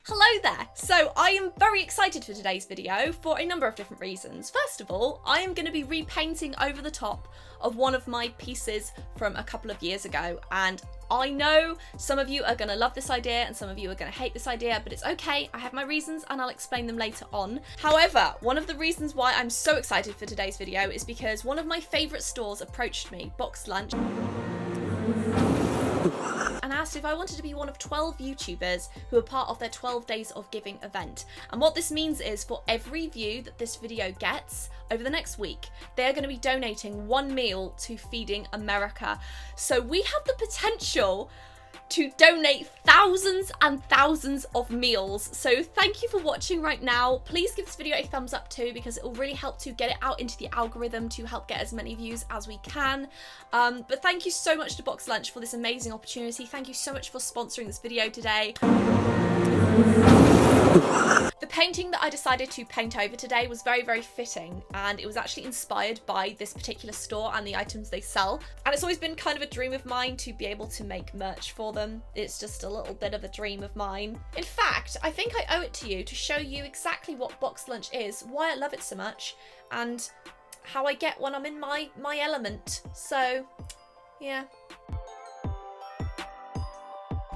Hello there! So I am very excited for today's video for a number of different reasons. First of all, I am going to be repainting over the top of one of my pieces from a couple of years ago, and I know some of you are going to love this idea and some of you are going to hate this idea, but it's okay. I have my reasons and I'll explain them later on. However, one of the reasons why I'm so excited for today's video is because one of my favourite stores approached me, Boxed Lunch, and asked if I wanted to be one of 12 YouTubers who are part of their 12 Days of Giving event. And what this means is for every view that this video gets over the next week, they are going to be donating one meal to Feeding America. So we have the potential to donate thousands and thousands of meals. So thank you for watching right now. Please give this video a thumbs up too, because it will really help to get it out into the algorithm to help get as many views as we can. But thank you so much to Boxed Lunch for this amazing opportunity. Thank you so much for sponsoring this video today. The painting that I decided to paint over today was very, very fitting, and it was actually inspired by this particular store and the items they sell. And it's always been kind of a dream of mine to be able to make merch for them. It's just a little bit of a dream of mine. In fact, I think I owe it to you to show you exactly what Boxed Lunch is, why I love it so much, and how I get when I'm in my element. So, yeah.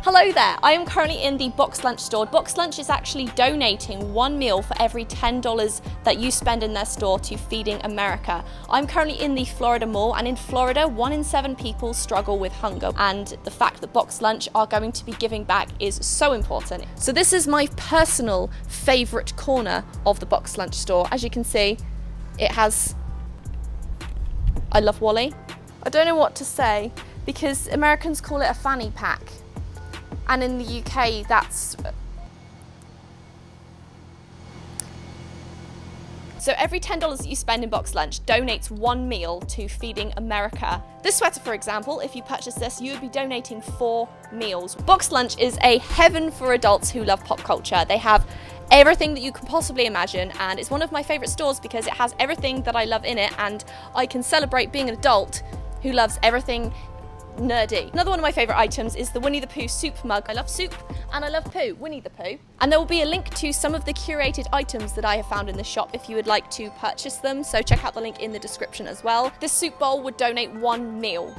Hello there, I am currently in the Boxed Lunch store. Boxed Lunch is actually donating one meal for every $10 that you spend in their store to Feeding America. I'm currently in the Florida Mall, and in Florida, 1 in 7 people struggle with hunger. And the fact that Boxed Lunch are going to be giving back is so important. So this is my personal favorite corner of the Boxed Lunch store. As you can see, it has I Love Wally. I don't know what to say, because Americans call it a fanny pack. And in the UK, that's... So every $10 that you spend in Boxed Lunch donates one meal to Feeding America. This sweater, for example, if you purchase this, you would be donating 4 meals. Boxed Lunch is a heaven for adults who love pop culture. They have everything that you can possibly imagine, and it's one of my favourite stores because it has everything that I love in it, and I can celebrate being an adult who loves everything nerdy. Another one of my favourite items is the Winnie the Pooh soup mug. I love soup and I love poo, Winnie the Pooh. And there will be a link to some of the curated items that I have found in the shop if you would like to purchase them, so check out the link in the description as well. This soup bowl would donate one meal.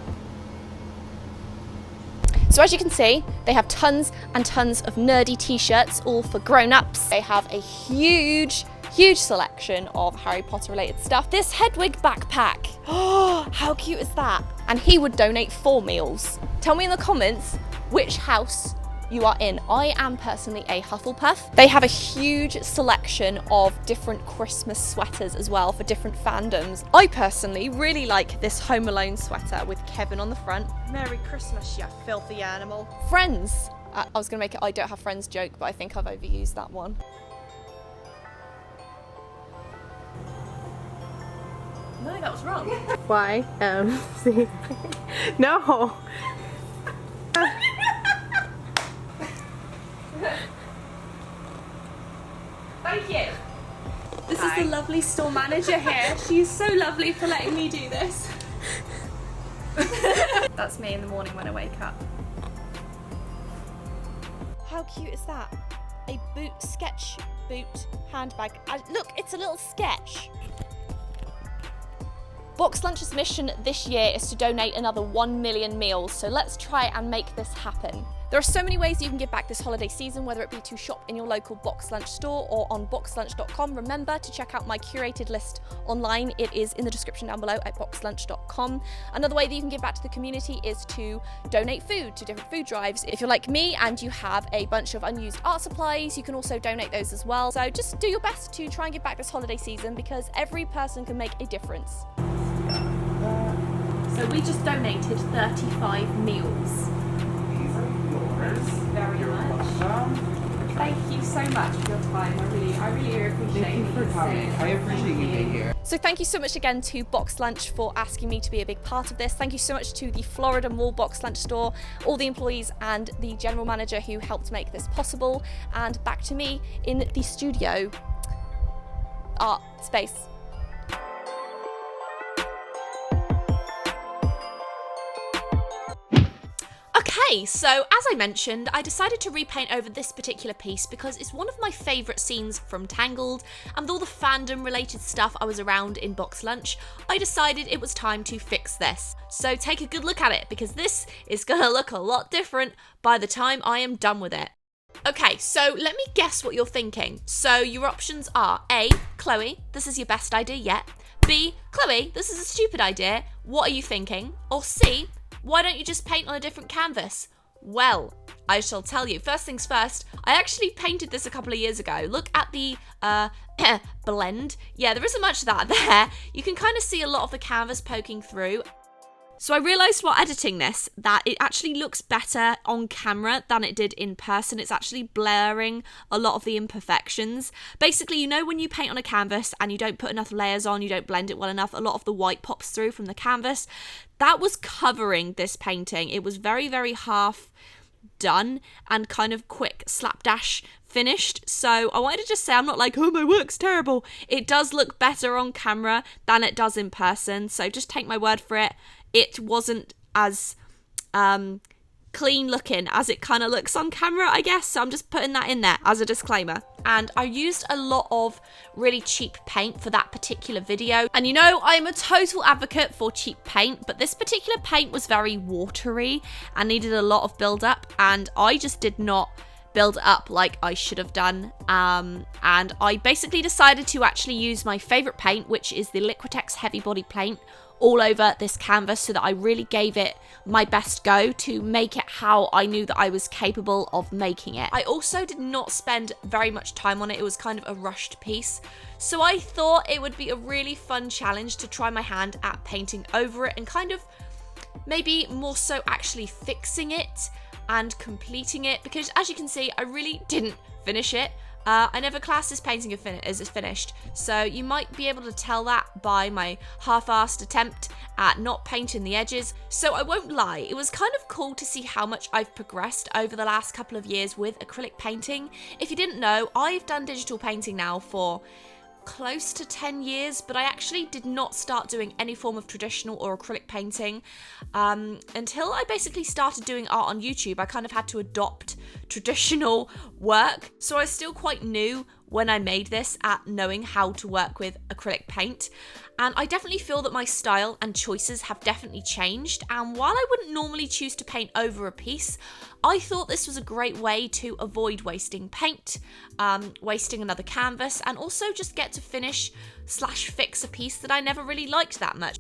So as you can see, they have tons and tons of nerdy t-shirts, all for grown-ups. They have a huge selection of Harry Potter related stuff. This Hedwig backpack, oh, how cute is that? And he would donate 4 meals. Tell me in the comments which house you are in. I am personally a Hufflepuff. They have a huge selection of different Christmas sweaters as well for different fandoms. I personally really like this Home Alone sweater with Kevin on the front. Merry Christmas, you filthy animal. Friends. I was gonna make it I don't have friends joke, but I think I've overused that one. No, that was wrong. YMC. No. Thank you. This is the lovely store manager here. She is so lovely for letting me do this. That's me in the morning when I wake up. How cute is that? A sketch boot handbag. Look, it's a little sketch. Boxed Lunch's mission this year is to donate another 1 million meals, so let's try and make this happen. There are so many ways you can give back this holiday season, whether it be to shop in your local Boxed Lunch store or on boxedlunch.com. Remember to check out my curated list online. It is in the description down below at boxedlunch.com. Another way that you can give back to the community is to donate food to different food drives. If you're like me and you have a bunch of unused art supplies, you can also donate those as well. So just do your best to try and give back this holiday season, because every person can make a difference. So we just donated 35 meals. Very much. Thank you so much for your time. I really appreciate it. Thank you for coming. I appreciate you being here. So thank you so much again to Boxed Lunch for asking me to be a big part of this. Thank you so much to the Florida Mall Boxed Lunch store, all the employees and the general manager who helped make this possible. And back to me in the studio art space. Okay, so as I mentioned, I decided to repaint over this particular piece because it's one of my favourite scenes from Tangled, and with all the fandom related stuff I was around in Box Lunch, I decided it was time to fix this. So take a good look at it, because this is gonna look a lot different by the time I am done with it. Okay, so let me guess what you're thinking. So your options are A, Chloe, this is your best idea yet. B, Chloe, this is a stupid idea, what are you thinking? Or C, why don't you just paint on a different canvas? Well, I shall tell you. First things first, I actually painted this a couple of years ago. Look at the blend. Yeah, there isn't much of that there. You can kind of see a lot of the canvas poking through. So I realised while editing this that it actually looks better on camera than it did in person. It's actually blurring a lot of the imperfections. Basically, you know when you paint on a canvas and you don't put enough layers on, you don't blend it well enough, a lot of the white pops through from the canvas. That was covering this painting. It was very, very half done and kind of quick slapdash finished. So I wanted to just say, I'm not like, oh, my work's terrible. It does look better on camera than it does in person. So just take my word for it. It wasn't as clean looking as it kind of looks on camera, I guess. So I'm just putting that in there as a disclaimer. And I used a lot of really cheap paint for that particular video. And you know, I'm a total advocate for cheap paint, but this particular paint was very watery and needed a lot of build up. And I just did not build up like I should have done. And I basically decided to actually use my favorite paint, which is the Liquitex Heavy Body Paint, all over this canvas, so that I really gave it my best go to make it how I knew that I was capable of making it. I also did not spend very much time on it. It was kind of a rushed piece. So I thought it would be a really fun challenge to try my hand at painting over it and kind of maybe more so actually fixing it and completing it, because as you can see, I really didn't finish it. I never classed this painting as finished, so you might be able to tell that by my half-assed attempt at not painting the edges. So I won't lie, it was kind of cool to see how much I've progressed over the last couple of years with acrylic painting. If you didn't know, I've done digital painting now for close to 10 years, but I actually did not start doing any form of traditional or acrylic painting until I basically started doing art on YouTube. I kind of had to adopt traditional work, so I was still quite new when I made this at knowing how to work with acrylic paint. And I definitely feel that my style and choices have definitely changed, and while I wouldn't normally choose to paint over a piece, I thought this was a great way to avoid wasting paint, wasting another canvas, and also just get to finish/fix a piece that I never really liked that much.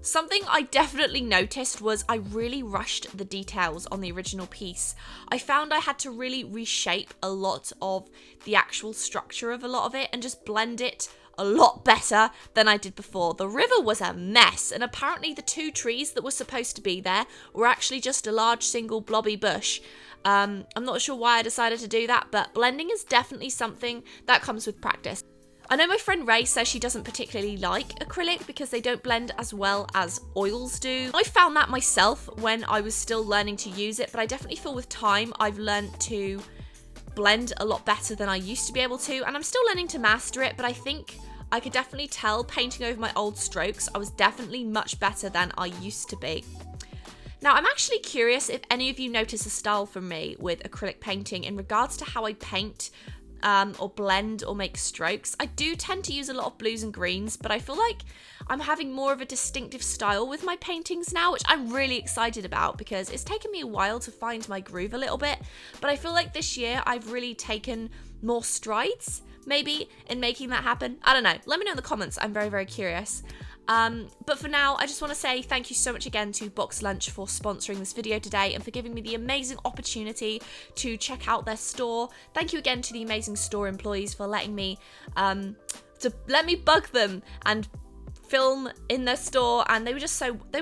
Something I definitely noticed was I really rushed the details on the original piece. I found I had to really reshape a lot of the actual structure of a lot of it and just blend it a lot better than I did before. The river was a mess, and apparently the two trees that were supposed to be there were actually just a large single blobby bush. I'm not sure why I decided to do that, but blending is definitely something that comes with practice. I know my friend Ray says she doesn't particularly like acrylic because they don't blend as well as oils do. I found that myself when I was still learning to use it, but I definitely feel with time I've learned to blend a lot better than I used to be able to, and I'm still learning to master it, but I think I could definitely tell painting over my old strokes I was definitely much better than I used to be. Now, I'm actually curious if any of you notice a style from me with acrylic painting in regards to how I paint or blend or make strokes. I do tend to use a lot of blues and greens, but I feel like I'm having more of a distinctive style with my paintings now, which I'm really excited about because it's taken me a while to find my groove a little bit, but I feel like this year I've really taken more strides, maybe, in making that happen. I don't know. Let me know in the comments. I'm very, very curious. But for now, I just want to say thank you so much again to Box Lunch for sponsoring this video today and for giving me the amazing opportunity to check out their store. Thank you again to the amazing store employees for letting me, bug them and film in their store, and they were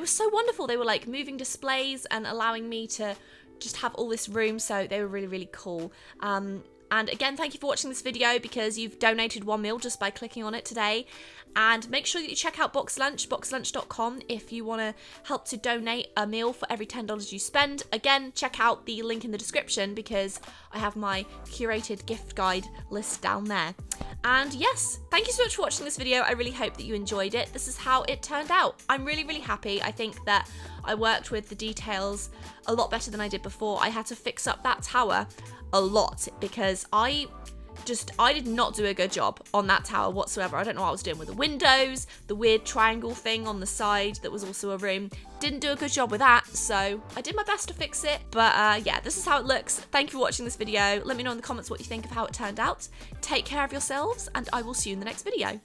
so wonderful. They were like moving displays and allowing me to just have all this room, so they were really, really cool. And again, thank you for watching this video because you've donated 1 meal just by clicking on it today. And make sure that you check out Box Lunch, boxlunch.com, if you want to help to donate a meal for every $10 you spend. Again, check out the link in the description because I have my curated gift guide list down there. And yes, thank you so much for watching this video. I really hope that you enjoyed it. This is how it turned out. I'm really, really happy. I think that I worked with the details a lot better than I did before. I had to fix up that tower a lot because I did not do a good job on that tower whatsoever. I don't know what I was doing with the windows, the weird triangle thing on the side that was also a room. Didn't do a good job with that, so I did my best to fix it. But yeah, this is how it looks. Thank you for watching this video. Let me know in the comments what you think of how it turned out. Take care of yourselves, and I will see you in the next video.